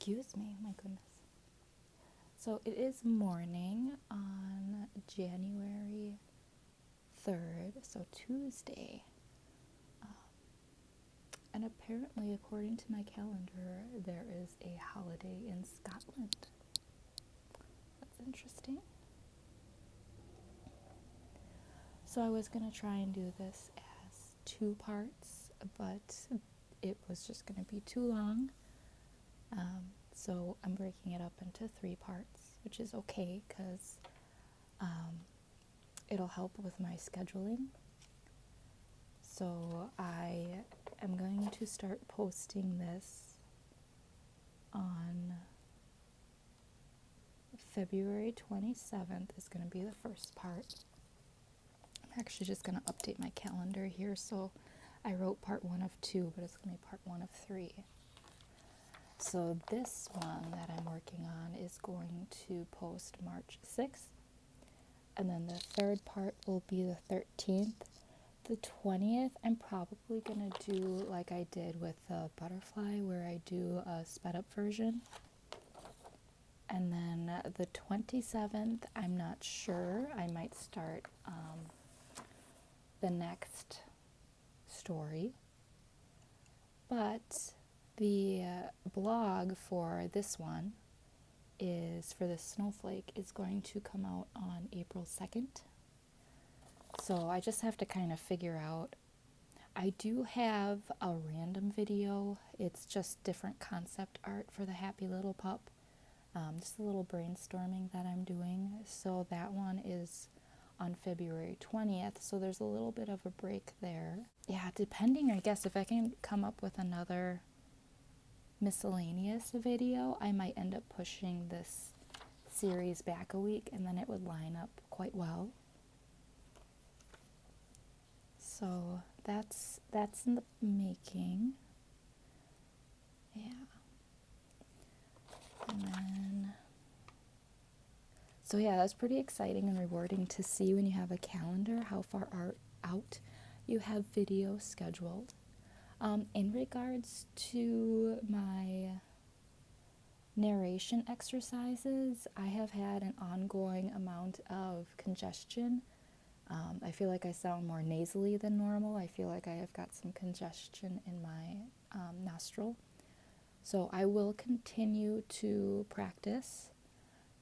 Excuse me, my goodness. So it is morning on January 3rd, so Tuesday. And apparently, according to my calendar, there is a holiday in Scotland. That's interesting. So I was going to try and do this as 2 parts, but it was just going to be too long. So I'm breaking it up into 3 parts, which is okay because it'll help with my scheduling. So I am going to start posting this on February 27th is going to be the first part. I'm actually just going to update my calendar here. So I wrote part 1 of 2, but it's going to be part 1 of 3. So this one that I'm working on is going to post March 6th. And then the third part will be the 13th. The 20th, I'm probably going to do like I did with the butterfly, where I do a sped up version. And then the 27th, I'm not sure. I might start the next story. But the blog for this one for the Snowflake is going to come out on April 2nd. So I just have to kind of figure out. I do have a random video. It's just different concept art for the Happylittlepup. Just a little brainstorming that I'm doing. So that one is on February 20th. So there's a little bit of a break there. Yeah, depending, I guess, if I can come up with another miscellaneous video, I might end up pushing this series back a week, and then it would line up quite well. So that's in the making. Yeah. And then, so yeah, that's pretty exciting and rewarding to see when you have a calendar how far out you have video scheduled. In regards to my narration exercises, I have had an ongoing amount of congestion. I feel like I sound more nasally than normal. I feel like I have got some congestion in my nostril. So I will continue to practice.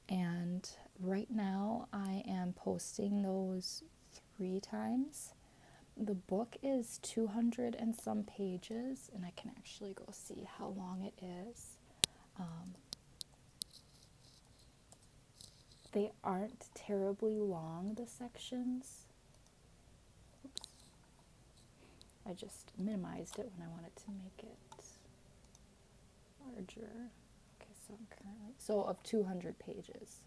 And right now I am posting those 3 times. The book is 200 and some pages, and I can actually go see how long it is. They aren't terribly long, the sections. Oops. I just minimized it when I wanted to make it larger. Okay, so of 200 pages.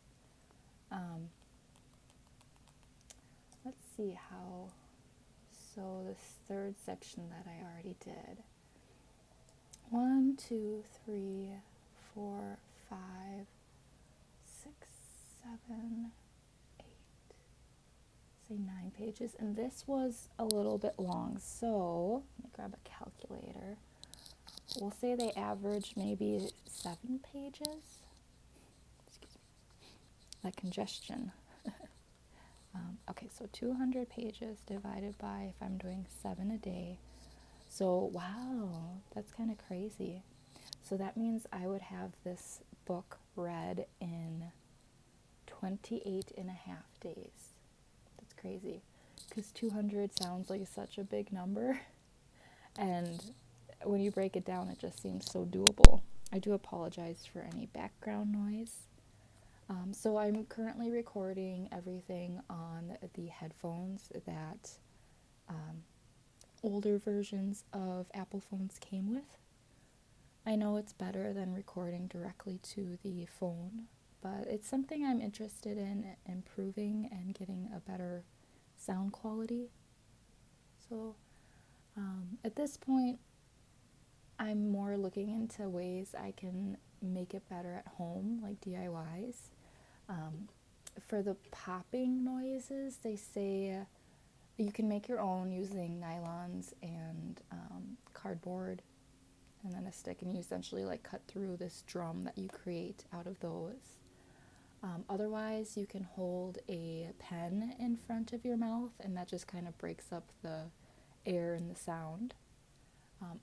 Let's see how. So this third section that I already did. 1, 2, 3, 4, 5, 6, 7, 8, say 9 pages. And this was a little bit long. So let me grab a calculator. We'll say they average maybe 7 pages. Excuse me. That congestion. Okay, so 200 pages divided by, if I'm doing 7 a day. So, wow, that's kind of crazy. So that means I would have this book read in 28 and a half days. That's crazy. Because 200 sounds like such a big number. And when you break it down, it just seems so doable. I do apologize for any background noise. So I'm currently recording everything on the headphones that older versions of Apple phones came with. I know it's better than recording directly to the phone, but it's something I'm interested in improving and getting a better sound quality. So at this point, I'm more looking into ways I can make it better at home, like DIYs. For the popping noises, they say you can make your own using nylons and cardboard and then a stick, and you essentially like cut through this drum that you create out of those. Otherwise, you can hold a pen in front of your mouth, and that just kind of breaks up the air and the sound.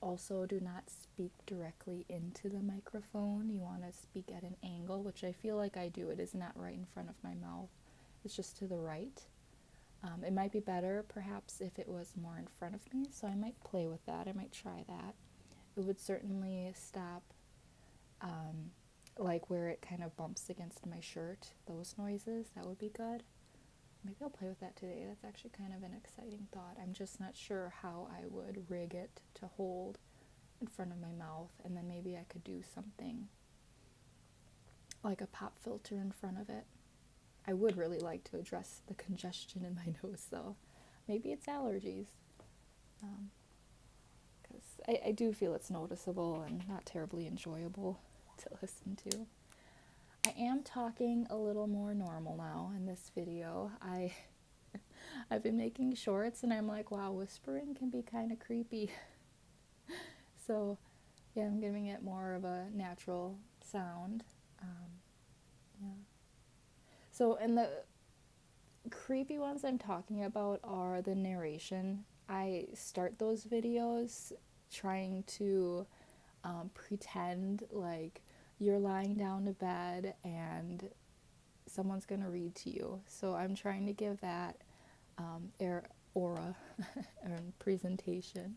Also, do not speak directly into the microphone. You want to speak at an angle, which I feel like I do. It is not right in front of my mouth. It's just to the right. It might be better, perhaps, if it was more in front of me, so I might play with that. I might try that. It would certainly stop like where it kind of bumps against my shirt, those noises. That would be good. Maybe I'll play with that today. That's actually kind of an exciting thought. I'm just not sure how I would rig it to hold in front of my mouth, and then maybe I could do something like a pop filter in front of it. I would really like to address the congestion in my nose, though. Maybe it's allergies. Because I do feel it's noticeable and not terribly enjoyable to listen to. I am talking a little more normal now in this video. I've been making shorts, and I'm like, wow, whispering can be kind of creepy. So, yeah, I'm giving it more of a natural sound. Yeah. So, and the creepy ones I'm talking about are the narration. I start those videos trying to pretend like you're lying down to bed and someone's gonna read to you. So I'm trying to give that aura and presentation.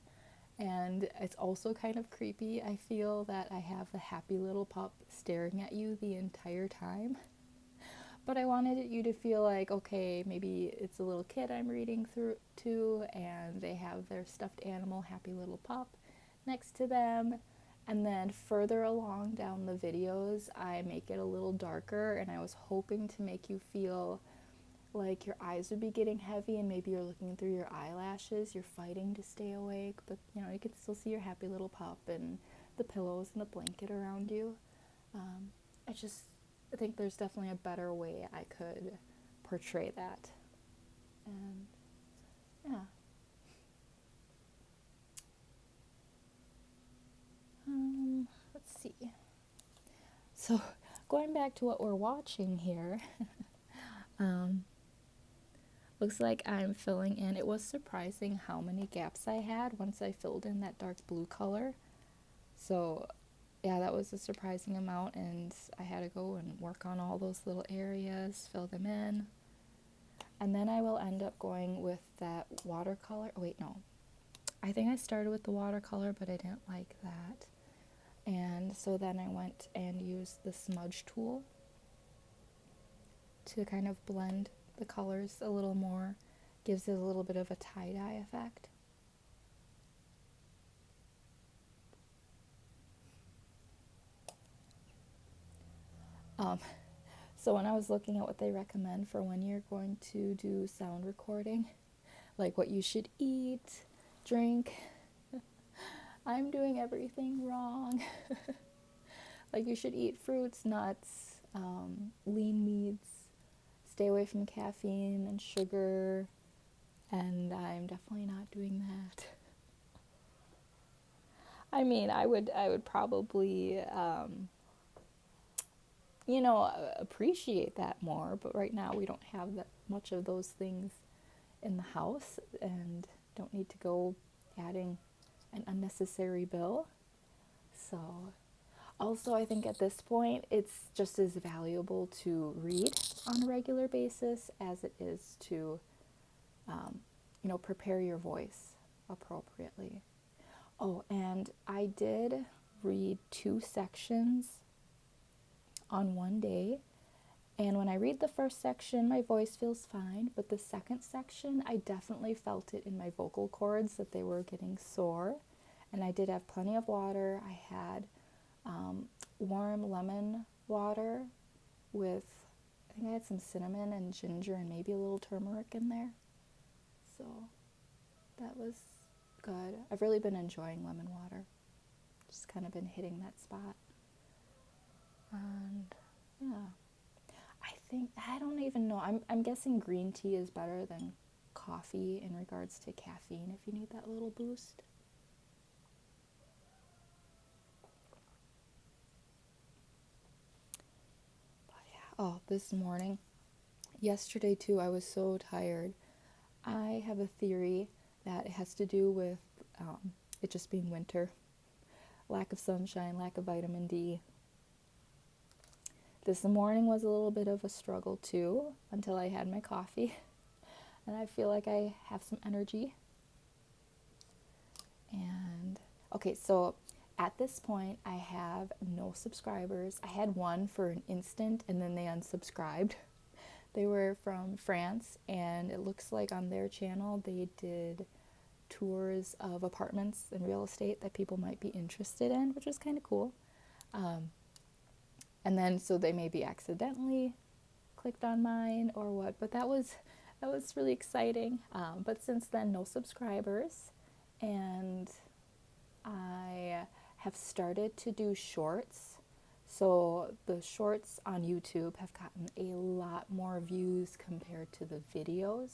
And it's also kind of creepy. I feel that I have the Happylittlepup staring at you the entire time. But I wanted you to feel like, okay, maybe it's a little kid I'm reading through to, and they have their stuffed animal, Happylittlepup, next to them. And then further along down the videos, I make it a little darker, and I was hoping to make you feel like your eyes would be getting heavy, and maybe you're looking through your eyelashes, you're fighting to stay awake, but you know, you can still see your Happylittlepup and the pillows and the blanket around you. I think there's definitely a better way I could portray that. And yeah. Let's see. So going back to what we're watching here, looks like I'm filling in. It was surprising how many gaps I had once I filled in that dark blue color. So yeah, that was a surprising amount, and I had to go and work on all those little areas, fill them in. And then I will end up going with that watercolor. Oh, wait, no. I think I started with the watercolor, but I didn't like that. And so then I went and used the smudge tool to kind of blend the colors a little more. Gives it a little bit of a tie-dye effect. So when I was looking at what they recommend for when you're going to do sound recording, like what you should eat, drink, I'm doing everything wrong. Like you should eat fruits, nuts, lean meats, stay away from caffeine and sugar, and I'm definitely not doing that. I mean, I would probably appreciate that more, but right now we don't have that much of those things in the house and don't need to go adding an unnecessary bill. So also, I think at this point it's just as valuable to read on a regular basis as it is to prepare your voice appropriately. Oh, and I did read 2 sections on one day, and when I read the first section, my voice feels fine, but the second section, I definitely felt it in my vocal cords that they were getting sore. And I did have plenty of water. I had warm lemon water with, I think I had some cinnamon and ginger and maybe a little turmeric in there. So that was good. I've really been enjoying lemon water. Just kind of been hitting that spot. And yeah, I don't even know. I'm guessing green tea is better than coffee in regards to caffeine if you need that little boost. Oh, this morning. Yesterday, too, I was so tired. I have a theory that it has to do with it just being winter, lack of sunshine, lack of vitamin D. This morning was a little bit of a struggle, too, until I had my coffee. And I feel like I have some energy. And okay, so at this point, I have no subscribers. I had one for an instant and then they unsubscribed. They were from France, and it looks like on their channel they did tours of apartments and real estate that people might be interested in, which was kind of cool. And then so they maybe accidentally clicked on mine or what, but that was really exciting. But since then, no subscribers, and I have started to do shorts. So the shorts on YouTube have gotten a lot more views compared to the videos.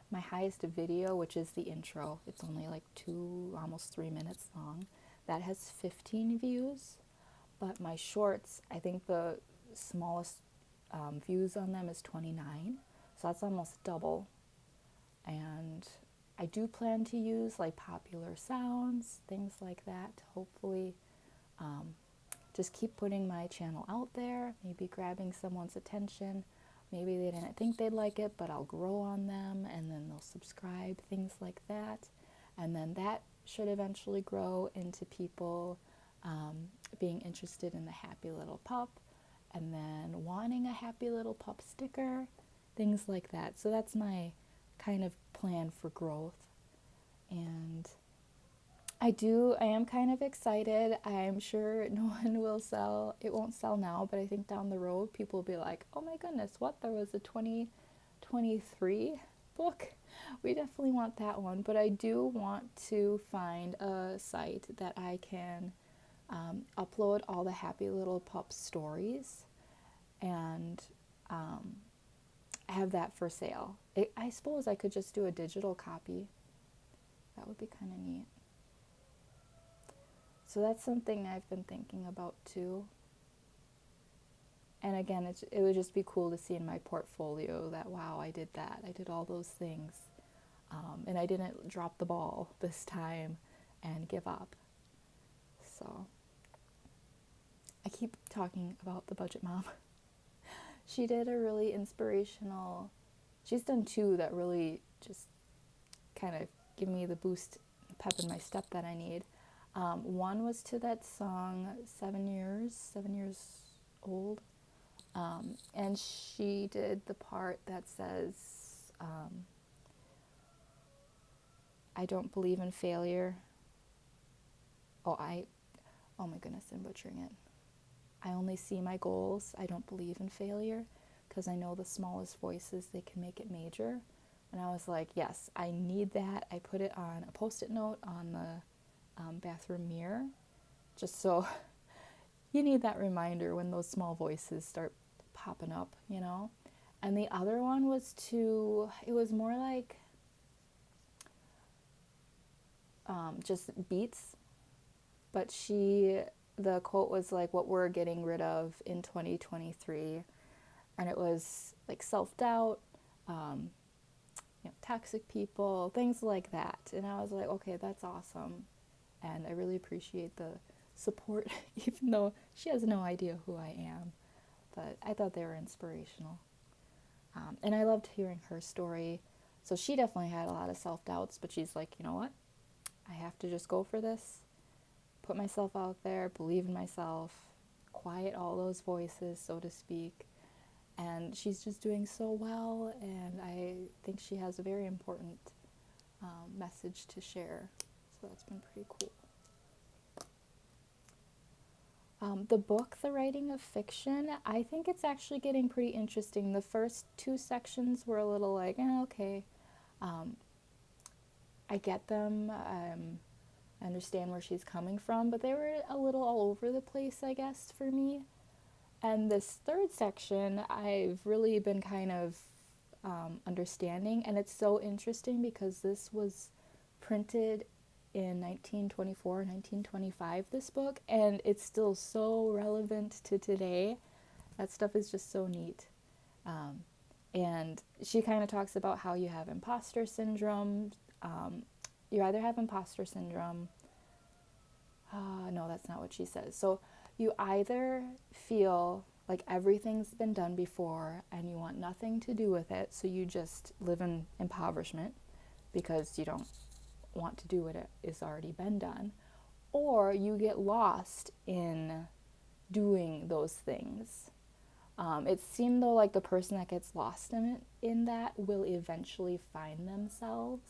My highest video, which is the intro, it's only like 2, almost 3 minutes long, that has 15 views. But my shorts, I think the smallest views on them is 29. So that's almost double. And I do plan to use like popular sounds, things like that, to hopefully just keep putting my channel out there, maybe grabbing someone's attention. Maybe they didn't think they'd like it, but I'll grow on them and then they'll subscribe, things like that. And then that should eventually grow into people being interested in the Happy Little Pup and then wanting a Happy Little Pup sticker, things like that. So that's my kind of plan for growth. And I am kind of excited. I'm sure no one will sell, it won't sell now, but I think down the road people will be like, oh my goodness, what? There was a 2023 book? We definitely want that one. But I do want to find a site that I can upload all the Happy Little Pup stories and have that for sale. I suppose I could just do a digital copy. That would be kind of neat. So that's something I've been thinking about too. And again, it would just be cool to see in my portfolio that, wow, I did that. I did all those things. And I didn't drop the ball this time and give up. So I keep talking about the Budget Mom. She did a really inspirational, she's done 2 that really just kind of give me the boost, pep in my step that I need. One was to that song, 7 years old. And she did the part that says, I don't believe in failure. Oh my goodness, I'm butchering it. I only see my goals. I don't believe in failure because I know the smallest voices, they can make it major. And I was like, yes, I need that. I put it on a Post-it note on the bathroom mirror, just so you need that reminder when those small voices start popping up, you know. And the other one was it was more like just beats, but the quote was like, what we're getting rid of in 2023, and it was like self-doubt, toxic people, things like that. And I was like, okay, that's awesome. And I really appreciate the support, even though she has no idea who I am. But I thought they were inspirational. And I loved hearing her story. So she definitely had a lot of self-doubts, but she's like, you know what? I have to just go for this, put myself out there, believe in myself, quiet all those voices, so to speak. And she's just doing so well, and I think she has a very important message to share. So that's been pretty cool. The book, The Writing of Fiction, I think it's actually getting pretty interesting. The first 2 sections were a little like, okay, I get them, I understand where she's coming from, but they were a little all over the place, I guess, for me. And this 3rd section, I've really been kind of understanding, and it's so interesting because this was printed in 1924, 1925, this book, and it's still so relevant to today. That stuff is just so neat. Um, and she kind of talks about how you have imposter syndrome. You either have imposter syndrome. No, that's not what she says. So you either feel like everything's been done before and you want nothing to do with it, so you just live in impoverishment because you don't want to do what is already been done, or you get lost in doing those things. It seemed though like the person that gets lost in that will eventually find themselves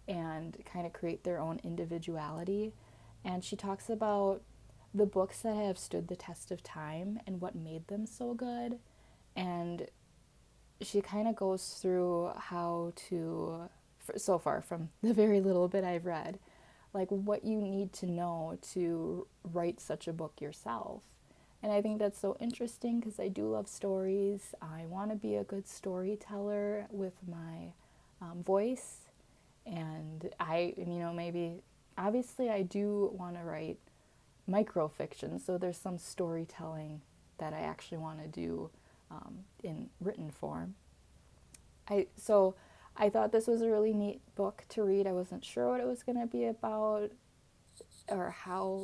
and kind of create their own individuality. And she talks about the books that have stood the test of time and what made them so good. And she kind of goes through how to, so far from the very little bit I've read, like what you need to know to write such a book yourself. And I think that's so interesting because I do love stories. I want to be a good storyteller with my voice. And maybe, obviously, I do want to write microfiction. So there's some storytelling that I actually want to do in written form. So I thought this was a really neat book to read. I wasn't sure what it was going to be about or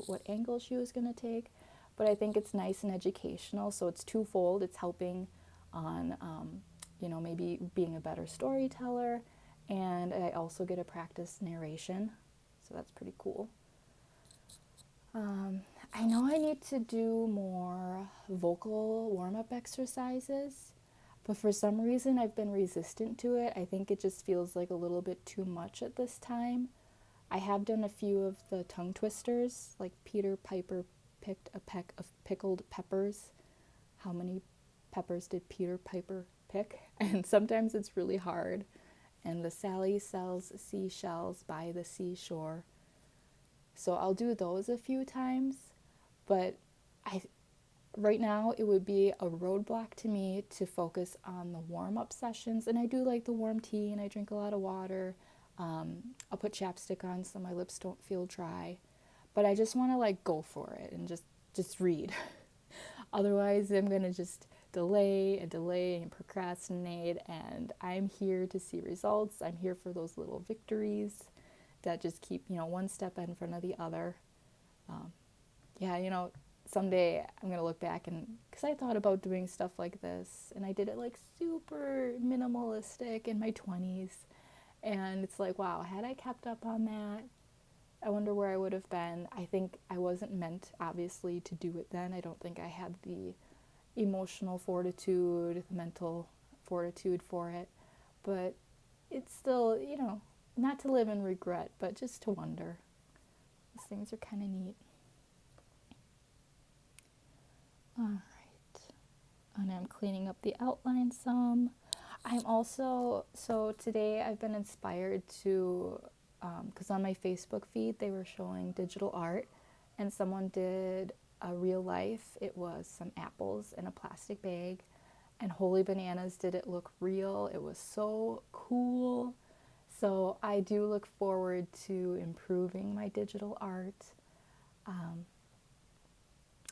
what angle she was going to take, but I think it's nice and educational. So it's twofold. It's helping on, maybe being a better storyteller, and I also get to practice narration. So that's pretty cool. I know I need to do more vocal warm-up exercises, but for some reason I've been resistant to it. I think it just feels like a little bit too much at this time. I have done a few of the tongue twisters, like Peter Piper picked a peck of pickled peppers. How many peppers did Peter Piper pick? And sometimes it's really hard. And the Sally sells seashells by the seashore. So I'll do those a few times, but right now it would be a roadblock to me to focus on the warm-up sessions. And I do like the warm tea and I drink a lot of water. I'll put chapstick on so my lips don't feel dry, but I just want to like go for it and just read. Otherwise I'm going to just delay and procrastinate, and I'm here to see results. I'm here for those little victories that just keep, one step in front of the other. Someday I'm going to look back, and because I thought about doing stuff like this, and I did it like super minimalistic in my 20s, and it's like, wow, had I kept up on that, I wonder where I would have been. I think I wasn't meant, obviously, to do it then. I don't think I had the emotional fortitude, the mental fortitude for it, but it's still, not to live in regret, but just to wonder. These things are kind of neat. All right. And I'm cleaning up the outline some. So today I've been inspired to, because on my Facebook feed they were showing digital art, and someone did a real life. It was some apples in a plastic bag, and holy bananas, did it look real. It was so cool. So I do look forward to improving my digital art.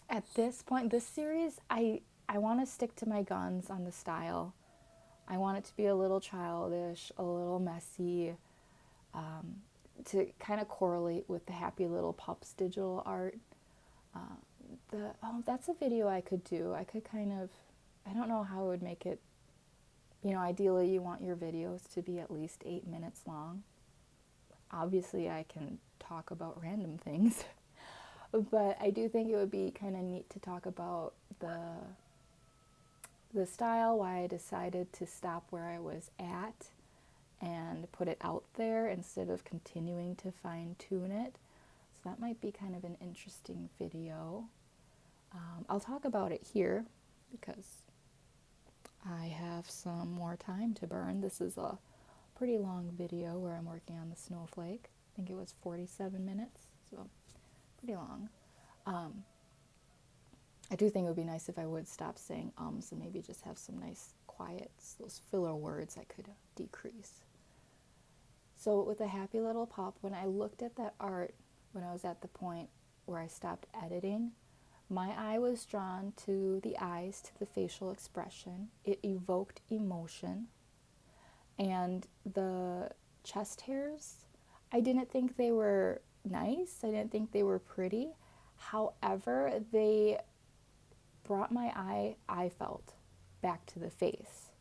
At this point, this series, I want to stick to my guns on the style. I want it to be a little childish, a little messy, to kind of correlate with the Happylittlepup's digital art. That's a video I could do. I could I don't know how I would make it. Ideally you want your videos to be at least 8 minutes long. Obviously I can talk about random things, but I do think it would be kind of neat to talk about the style, why I decided to stop where I was at and put it out there instead of continuing to fine tune it. So that might be kind of an interesting video. I'll talk about it here because I have some more time to burn. This is a pretty long video where I'm working on the snowflake. I think it was 47 minutes, so pretty long. I do think it would be nice if I would stop saying and maybe just have some nice quiets, those filler words I could decrease. So with the Happylittlepup, when I looked at that art, when I was at the point where I stopped editing, My eye was drawn to the eyes, to the facial expression. It evoked emotion. And the chest hairs, I didn't think they were nice. I didn't think they were pretty. However, they brought my eye felt back to the face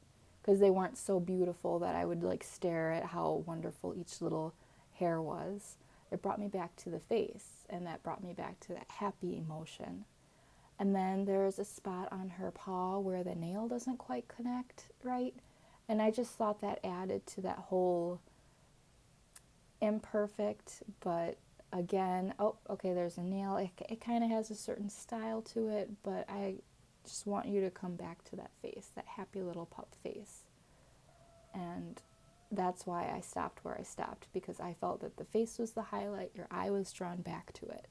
because they weren't so beautiful that I would like stare at how wonderful each little hair was. It brought me back to the face, and that brought me back to that happy emotion. And then there's a spot on her paw where the nail doesn't quite connect right. And I just thought that added to that whole imperfect, but again, oh, okay, there's a nail. It kind of has a certain style to it, but I just want you to come back to that face, that happy little pup face. And that's why I stopped where I stopped, because I felt that the face was the highlight, your eye was drawn back to it.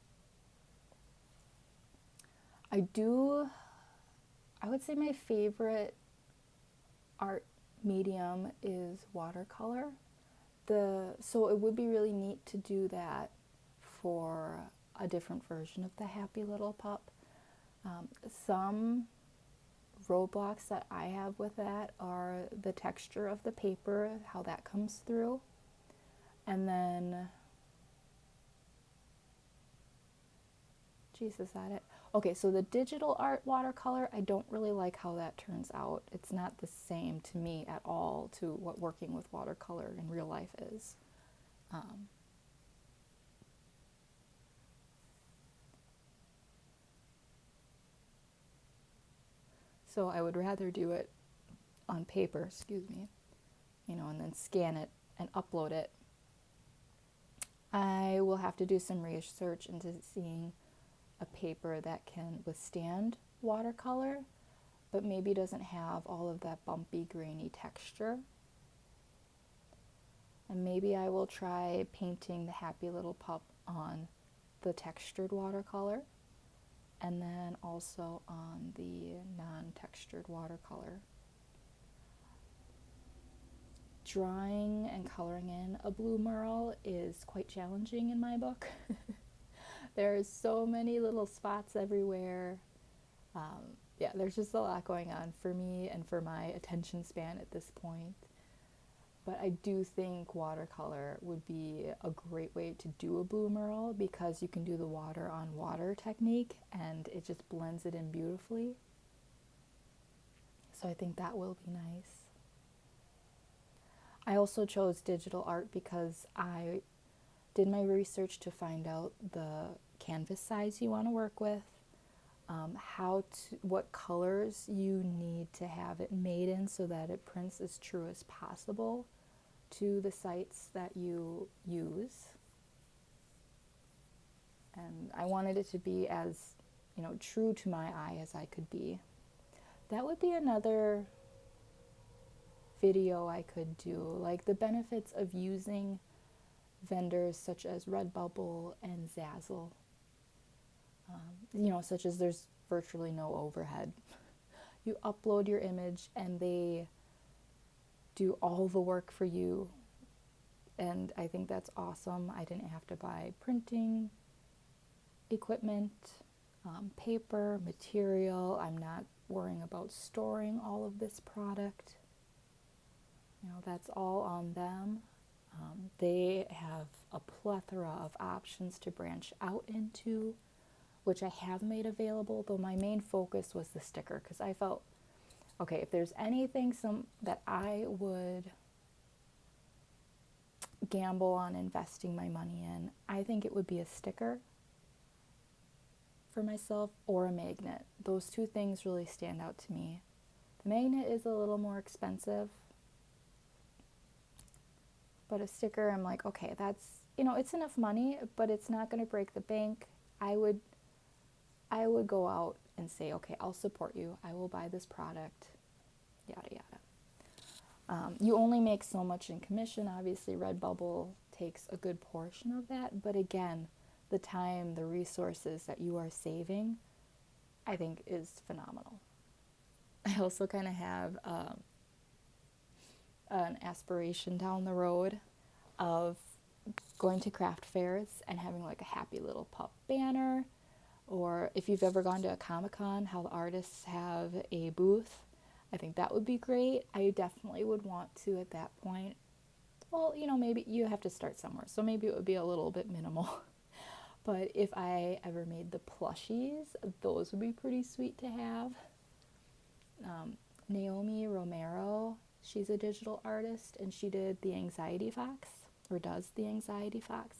I would say my favorite art medium is watercolor. So it would be really neat to do that for a different version of the Happy Little Pup. Some roadblocks that I have with that are the texture of the paper, how that comes through. And then, geez, is that it? Okay, so the digital art watercolor, I don't really like how that turns out. It's not the same to me at all to what working with watercolor in real life is. So I would rather do it on paper, and then scan it and upload it. I will have to do some research into seeing a paper that can withstand watercolor, but maybe doesn't have all of that bumpy, grainy texture. And maybe I will try painting the Happy Little Pup on the textured watercolor, and then also on the non-textured watercolor. Drawing and coloring in a blue merle is quite challenging in my book. There's so many little spots everywhere. There's just a lot going on for me and for my attention span at this point. But I do think watercolor would be a great way to do a blue merle, because you can do the water on water technique and it just blends it in beautifully. So I think that will be nice. I also chose digital art because I did my research to find out the canvas size you want to work with, what colors you need to have it made in so that it prints as true as possible to the sites that you use. And I wanted it to be as, true to my eye as I could be. That would be another video I could do, like the benefits of using vendors such as Redbubble and Zazzle. Such as there's virtually no overhead. You upload your image and they do all the work for you. And I think that's awesome. I didn't have to buy printing equipment, paper, material. I'm not worrying about storing all of this product. That's all on them. They have a plethora of options to branch out into, which I have made available, though my main focus was the sticker, because I felt, okay, if there's anything that I would gamble on investing my money in, I think it would be a sticker for myself or a magnet. Those two things really stand out to me. The magnet is a little more expensive, but a sticker, I'm like, okay, that's, it's enough money, but it's not going to break the bank. I would go out and say, okay, I'll support you. I will buy this product, yada, yada. You only make so much in commission. Obviously, Redbubble takes a good portion of that. But again, the time, the resources that you are saving, I think is phenomenal. I also kind of have an aspiration down the road of going to craft fairs and having like a Happy Little Pup banner, Or if you've ever gone to a Comic-Con, how the artists have a booth, I think that would be great. I definitely would want to at that point. Well, maybe you have to start somewhere, so maybe it would be a little bit minimal. But if I ever made the plushies, those would be pretty sweet to have. Naomi Romero, she's a digital artist, and she did the Anxiety Fox, or does the Anxiety Fox.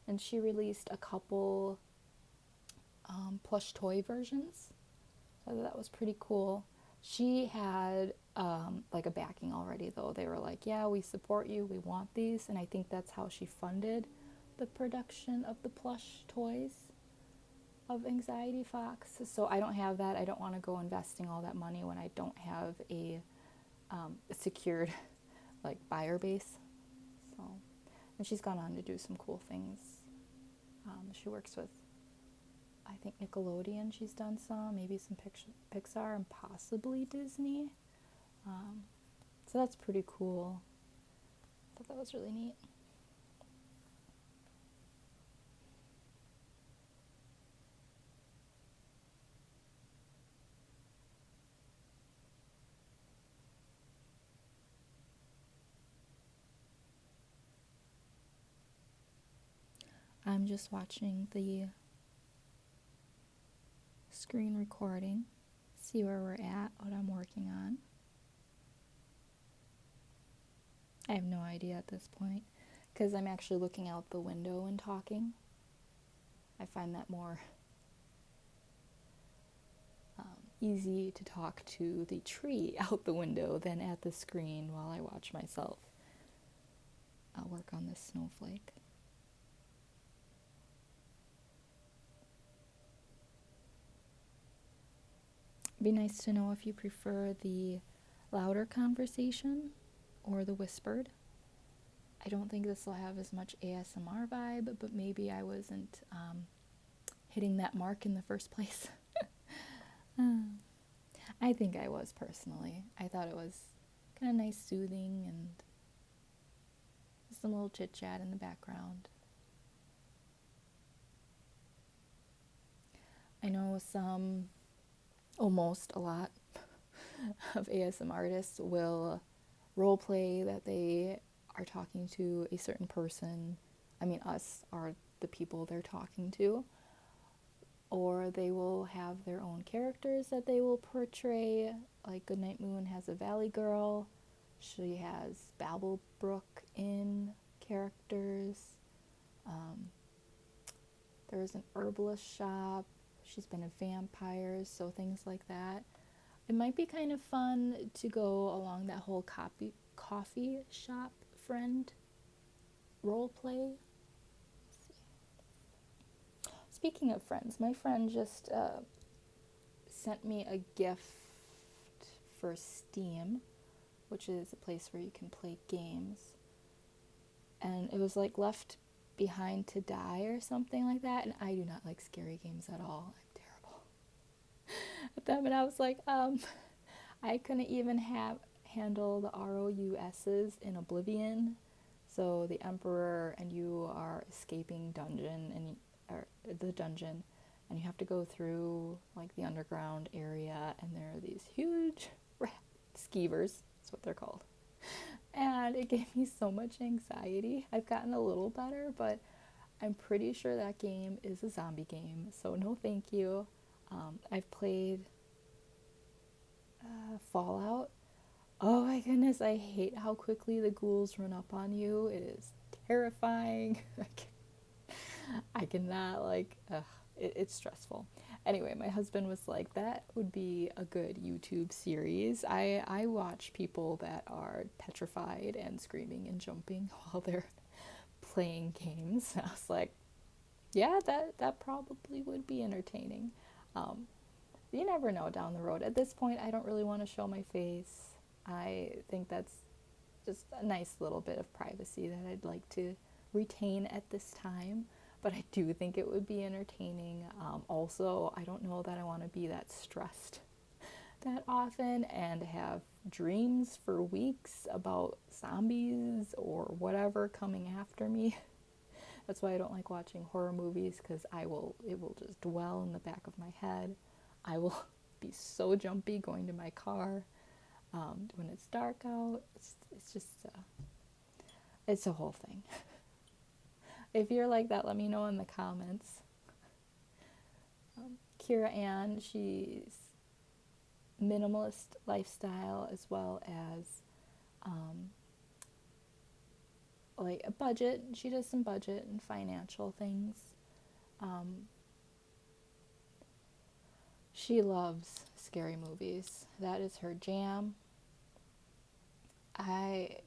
And she released a couple plush toy versions. So that was pretty cool. She had like a backing already, though. They were like, yeah, we support you, we want these. And I think that's how she funded the production of the plush toys of Anxiety Fox. So I don't have that. I don't want to go investing all that money when I don't have a secured like buyer base. So, and she's gone on to do some cool things. She works with, I think, Nickelodeon. She's done some, maybe some Pixar, and possibly Disney. So that's pretty cool. I thought that was really neat. I'm just watching the screen recording, see where we're at, what I'm working on. I have no idea at this point, because I'm actually looking out the window and talking. I find that more easy to talk to the tree out the window than at the screen while I watch myself work on this snowflake. It'd be nice to know if you prefer the louder conversation or the whispered. I don't think this will have as much ASMR vibe, but maybe I wasn't hitting that mark in the first place. I think I was, personally. I thought it was kind of nice, soothing, and some little chit chat in the background. I know almost a lot of ASMR artists will role play that they are talking to a certain person. I mean, us are the people they're talking to. Or they will have their own characters that they will portray. Like Goodnight Moon has a Valley Girl. She has Babblebrook in characters. There's an herbalist shop. She's been in vampires, so things like that. It might be kind of fun to go along that whole coffee shop friend role play. Speaking of friends, my friend just sent me a gift for Steam, which is a place where you can play games. And it was like Left Behind to Die or something like that. And I do not like scary games at all. I'm terrible at them. And I was like, I couldn't even handle the ROUSs in Oblivion. So the Emperor and you are escaping the dungeon, and you have to go through like the underground area, and there are these huge skeevers, that's what they're called, and it gave me so much anxiety. I've gotten a little better, but I'm pretty sure that game is a zombie game, so no thank you. I've played Fallout. Oh my goodness, I hate how quickly the ghouls run up on you. It is terrifying. I cannot, it's stressful. Anyway, my husband was like, that would be a good YouTube series. I watch people that are petrified and screaming and jumping while they're playing games. I was like, yeah, that probably would be entertaining. You never know down the road. At this point, I don't really want to show my face. I think that's just a nice little bit of privacy that I'd like to retain at this time. But I do think it would be entertaining. Also, I don't know that I want to be that stressed that often and have dreams for weeks about zombies or whatever coming after me. That's why I don't like watching horror movies, because it will just dwell in the back of my head. I will be so jumpy going to my car when it's dark out. It's just it's a whole thing. If you're like that, let me know in the comments. Kira Ann, she's minimalist lifestyle as well as like a budget. She does some budget and financial things. She loves scary movies. That is her jam.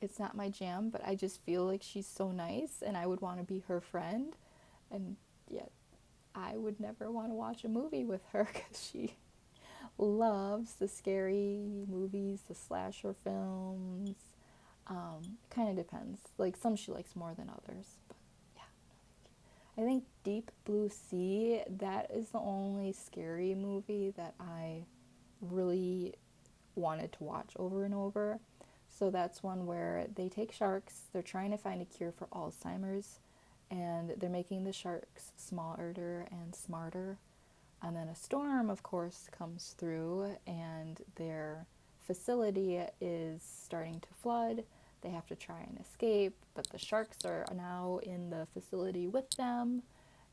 It's not my jam, but I just feel like she's so nice and I would want to be her friend, and yet I would never want to watch a movie with her because she loves the scary movies, the slasher films. Kind of depends. Like, some she likes more than others, but yeah. I think Deep Blue Sea, that is the only scary movie that I really wanted to watch over and over. So that's one where they take sharks, they're trying to find a cure for Alzheimer's, and they're making the sharks smarter and smarter. And then a storm, of course, comes through, and their facility is starting to flood. They have to try and escape, but the sharks are now in the facility with them,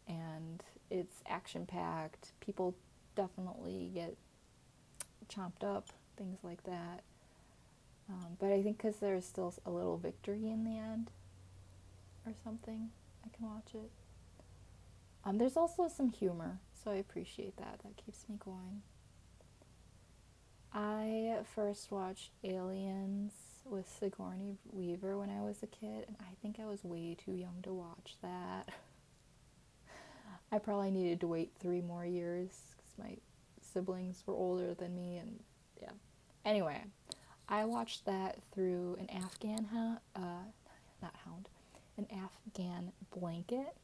and it's action-packed. People definitely get chomped up, things like that. But I think because there's still a little victory in the end or something, I can watch it. There's also some humor, so I appreciate that. That keeps me going. I first watched Aliens with Sigourney Weaver when I was a kid, and I think I was way too young to watch that. I probably needed to wait 3 more years because my siblings were older than me, and yeah. Anyway, I watched that through an Afghan an Afghan blanket,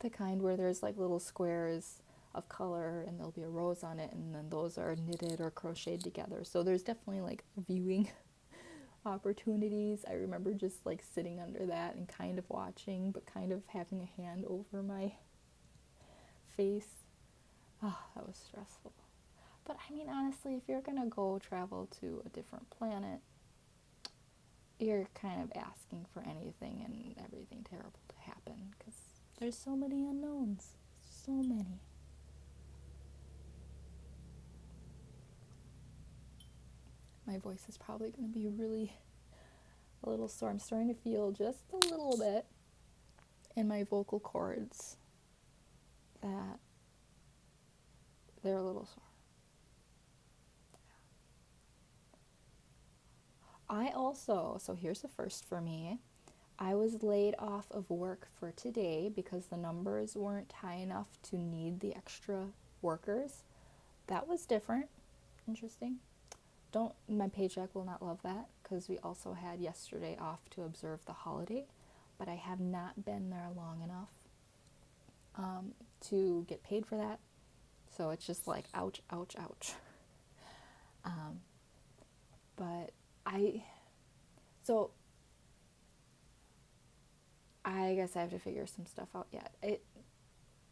the kind where there's like little squares of color and there'll be a rose on it, and then those are knitted or crocheted together. So there's definitely like viewing opportunities. I remember just like sitting under that and kind of watching, but kind of having a hand over my face. Oh, that was stressful. But I mean, honestly, if you're gonna go travel to a different planet, you're kind of asking for anything and everything terrible to happen, because there's so many unknowns. So many. My voice is probably going to be really a little sore. I'm starting to feel just a little bit in my vocal cords that they're a little sore. I also, so here's the first for me, I was laid off of work for today because the numbers weren't high enough to need the extra workers. That was different. Interesting. My paycheck will not love that, because we also had yesterday off to observe the holiday, but I have not been there long enough to get paid for that. So it's just like, ouch, ouch, ouch. But I guess I have to figure some stuff out yet.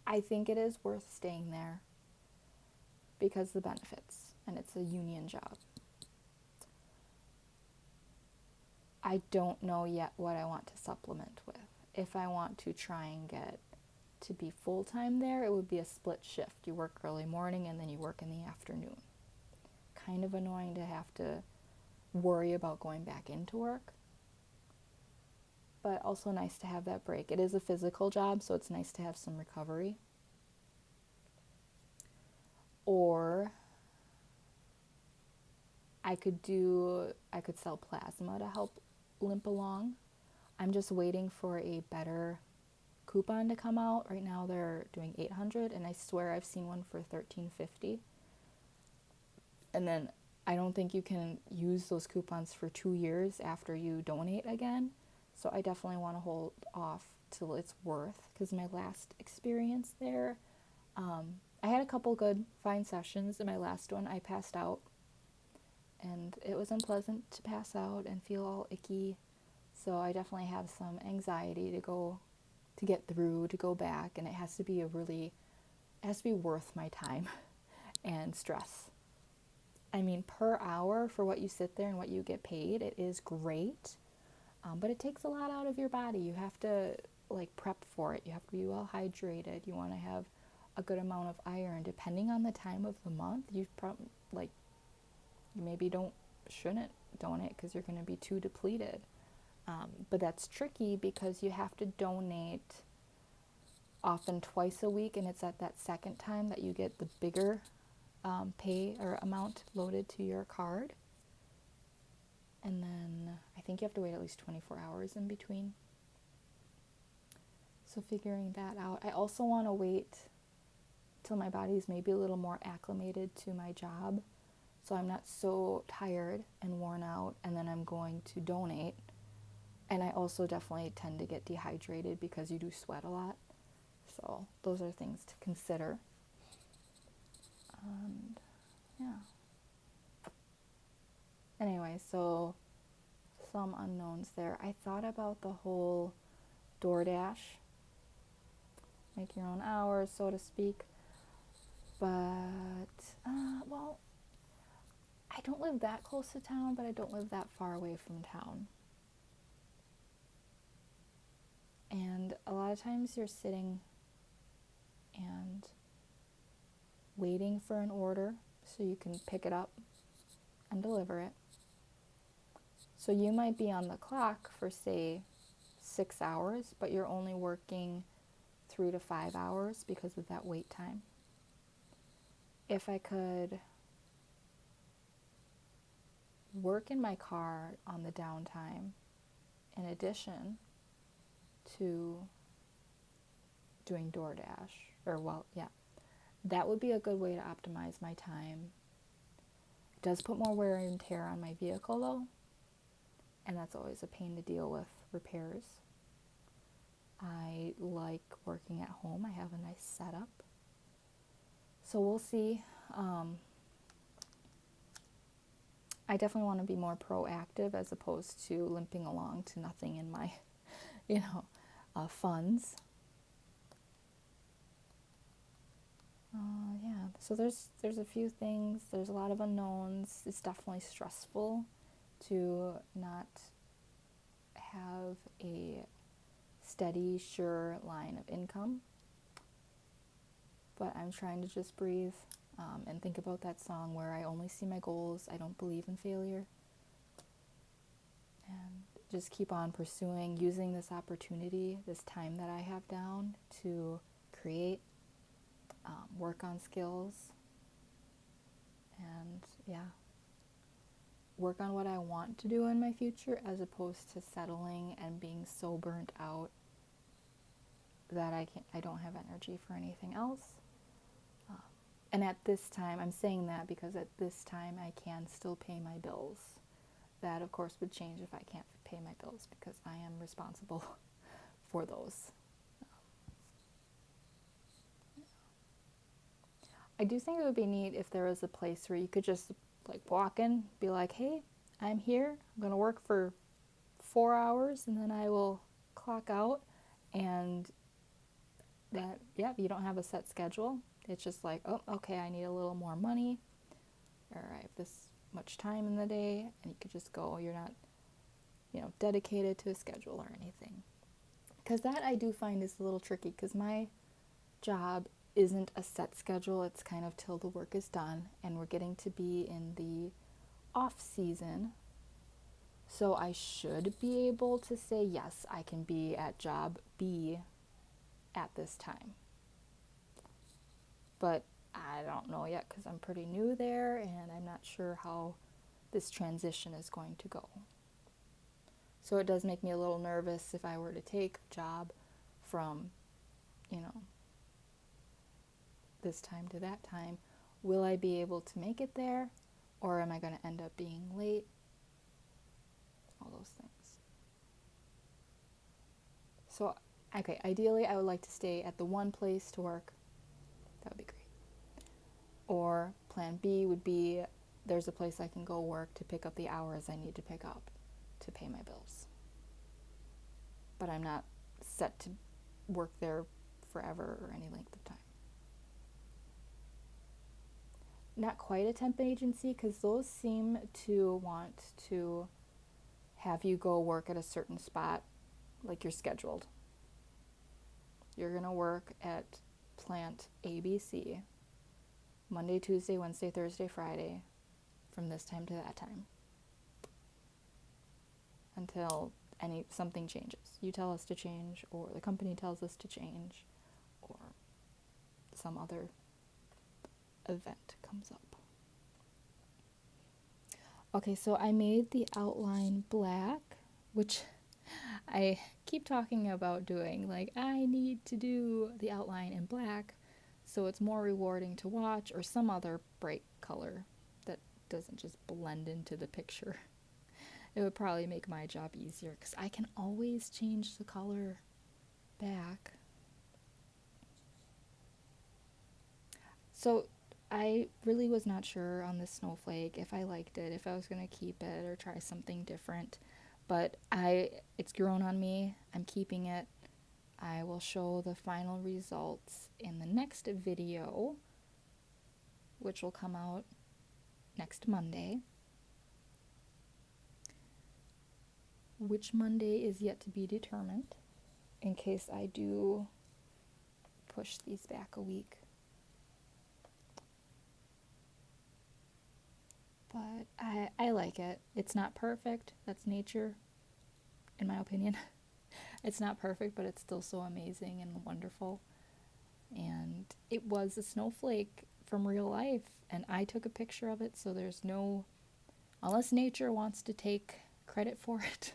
I think it is worth staying there because the benefits, and it's a union job. I don't know yet what I want to supplement with. If I want to try and get to be full-time there, it would be a split shift. You work early morning and then you work in the afternoon. Kind of annoying to have to worry about going back into work, but also nice to have that break. It is a physical job, so it's nice to have some recovery. Or I could sell plasma to help limp along. I'm just waiting for a better coupon to come out. Right now they're doing $800, and I swear I've seen one for $13.50. And then I don't think you can use those coupons for 2 years after you donate again. So I definitely want to hold off till it's worth, because my last experience there, I had a couple good, fine sessions. In my last one, I passed out, and it was unpleasant to pass out and feel all icky. So I definitely have some anxiety to go to get through, to go back, and it has to be worth my time and stress. I mean, per hour for what you sit there and what you get paid, it is great, but it takes a lot out of your body. You have to like prep for it. You have to be well hydrated. You want to have a good amount of iron. Depending on the time of the month, you maybe shouldn't donate because you're going to be too depleted. But that's tricky because you have to donate often twice a week, and it's at that second time that you get the bigger pay or amount loaded to your card. And then I think you have to wait at least 24 hours in between. So figuring that out. I also want to wait till my body's maybe a little more acclimated to my job, so I'm not so tired and worn out, and then I'm going to donate. And I also definitely tend to get dehydrated because you do sweat a lot. So those are things to consider. And yeah. Anyway, so some unknowns there. I thought about the whole DoorDash, make your own hours, so to speak. But, well, I don't live that close to town, but I don't live that far away from town. And a lot of times you're sitting and waiting for an order so you can pick it up and deliver it. So you might be on the clock for, say, 6 hours, but you're only working 3 to 5 hours because of that wait time. If I could work in my car on the downtime, in addition to doing DoorDash, that would be a good way to optimize my time. It does put more wear and tear on my vehicle though, and that's always a pain to deal with, repairs. I like working at home. I have a nice setup. So we'll see. I definitely want to be more proactive as opposed to limping along to nothing in my, funds. So there's a few things. There's a lot of unknowns. It's definitely stressful to not have a steady, sure line of income. But I'm trying to just breathe and think about that song where I only see my goals. I don't believe in failure. And just keep on pursuing, using this opportunity, this time that I have down to create, work on skills, and work on what I want to do in my future as opposed to settling and being so burnt out that I don't have energy for anything else. And at this time, I'm saying that because at this time I can still pay my bills. That, of course, would change if I can't pay my bills because I am responsible for those. I do think it would be neat if there was a place where you could just walk in, be like, hey, I'm here. I'm going to work for 4 hours and then I will clock out. And that, you don't have a set schedule. It's just like, oh, okay, I need a little more money, or I have this much time in the day, and you could just go. You're not, dedicated to a schedule or anything. Because that I do find is a little tricky, because my job isn't a set schedule. It's kind of till the work is done, and we're getting to be in the off season. So I should be able to say, yes, I can be at job B at this time. But I don't know yet because I'm pretty new there and I'm not sure how this transition is going to go. So it does make me a little nervous if I were to take a job from, this time to that time. Will I be able to make it there, or am I going to end up being late? All those things. So, okay, ideally I would like to stay at the one place to work. That would be great. Or plan B would be there's a place I can go work to pick up the hours I need to pick up to pay my bills. But I'm not set to work there forever or any length of time. Not quite a temp agency, because those seem to want to have you go work at a certain spot, like you're scheduled. You're going to work at plant ABC Monday, Tuesday, Wednesday, Thursday, Friday from this time to that time until something changes. You tell us to change, or the company tells us to change, or some other event comes up. Okay, so I made the outline black, which I keep talking about doing. Like, I need to do the outline in black so it's more rewarding to watch, or some other bright color that doesn't just blend into the picture. It would probably make my job easier because I can always change the color back. So I really was not sure on this snowflake if I liked it, if I was going to keep it or try something different. But it's grown on me. I'm keeping it. I will show the final results in the next video, which will come out next Monday. Which Monday is yet to be determined, in case I do push these back a week. But I like it. It's not perfect. That's nature, in my opinion. It's not perfect, but it's still so amazing and wonderful. And it was a snowflake from real life, and I took a picture of it, so there's no, unless nature wants to take credit for it,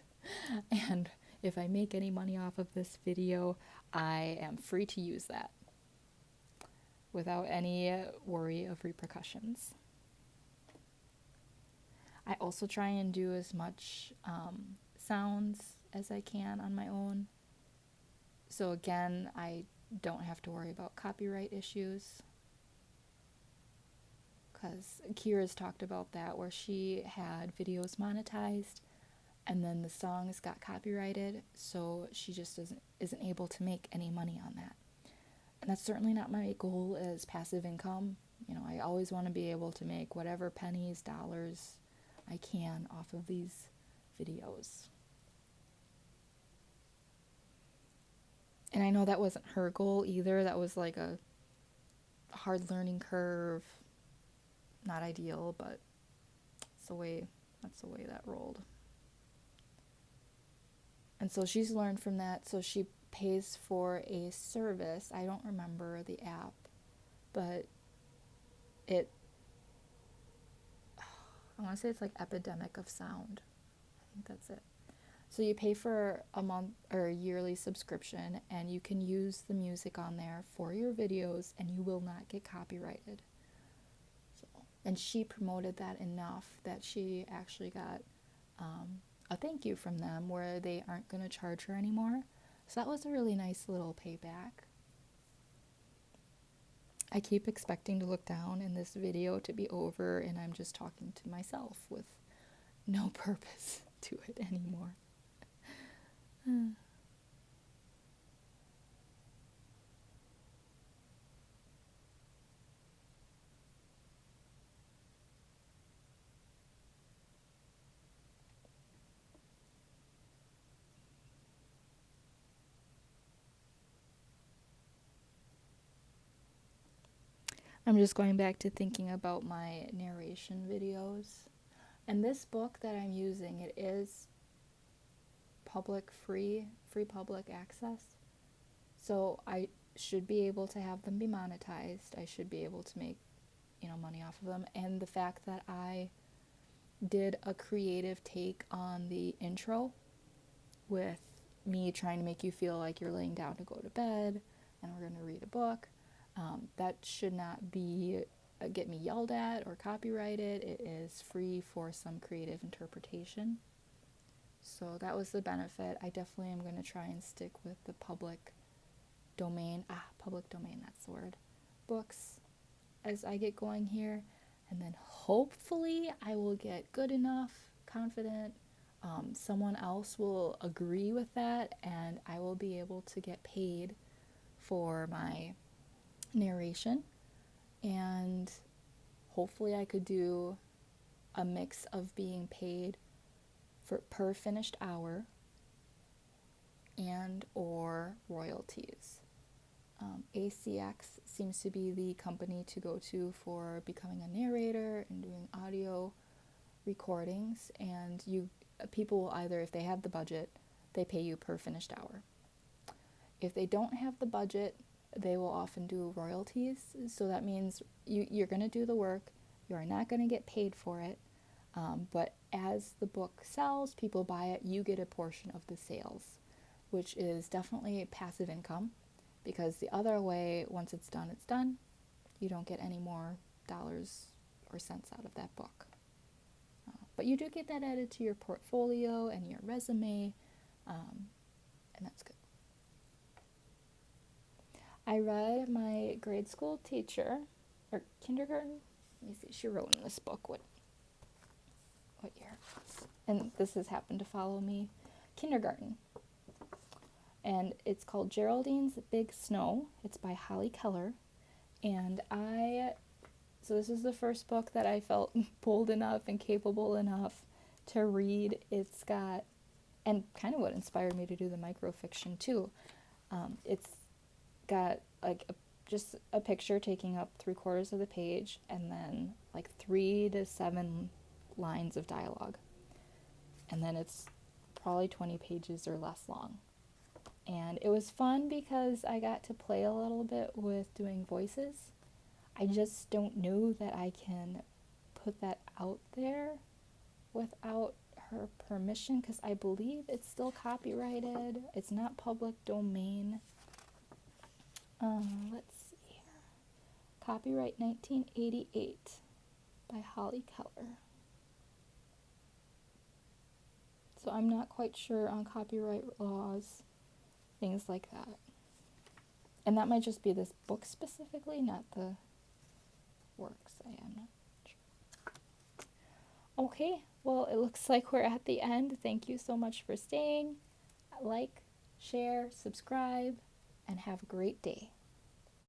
and if I make any money off of this video, I am free to use that without any worry of repercussions. I also try and do as much sounds as I can on my own. So again, I don't have to worry about copyright issues, because Kira's talked about that, where she had videos monetized and then the songs got copyrighted, so she just isn't able to make any money on that. And that's certainly not my goal as passive income. You know, I always want to be able to make whatever pennies, dollars I can off of these videos. And I know that wasn't her goal either. That was like a hard learning curve. Not ideal, but that's the way that rolled. And so she's learned from that, so she pays for a service. I don't remember the app, but I want to say it's like Epidemic of Sound. I think that's it. So you pay for a month or a yearly subscription, and you can use the music on there for your videos, and you will not get copyrighted. And she promoted that enough that she actually got a thank you from them, where they aren't going to charge her anymore. So that was a really nice little payback. I keep expecting to look down in this video to be over, and I'm just talking to myself with no purpose to it anymore. I'm just going back to thinking about my narration videos. And this book that I'm using, it is free public access. So I should be able to have them be monetized. I should be able to make, money off of them. And the fact that I did a creative take on the intro with me trying to make you feel like you're laying down to go to bed and we're going to read a book. That should not be get me yelled at or copyrighted. It is free for some creative interpretation. So that was the benefit. I definitely am going to try and stick with the public domain, that's the word, books as I get going here. And then hopefully I will get good enough, confident someone else will agree with that, and I will be able to get paid for my narration. And hopefully I could do a mix of being paid per finished hour and or royalties. ACX seems to be the company to go to for becoming a narrator and doing audio recordings, and people will either, if they have the budget, they pay you per finished hour. If they don't have the budget, they will often do royalties. So that means you're going to do the work, you're not going to get paid for it, but as the book sells, people buy it, you get a portion of the sales, which is definitely passive income, because the other way, once it's done, it's done. You don't get any more dollars or cents out of that book. But you do get that added to your portfolio and your resume, and that's good. I read my grade school teacher, or kindergarten, let me see, she wrote in this book what year, and this has happened to follow me, kindergarten. And it's called Geraldine's Big Snow. It's by Holly Keller. And so this is the first book that I felt bold enough and capable enough to read. It's got, and kind of what inspired me to do the microfiction too, it's got like just a picture taking up 3/4 of the page, and then like 3 to 7 lines of dialogue. And then it's probably 20 pages or less long. And it was fun because I got to play a little bit with doing voices. I just don't know that I can put that out there without her permission, because I believe it's still copyrighted. It's not public domain. Let's see here. Copyright 1988 by Holly Keller. So I'm not quite sure on copyright laws, things like that. And that might just be this book specifically, not the works. I am not sure. Okay, well, it looks like we're at the end. Thank you so much for staying. Like, share, subscribe, and have a great day.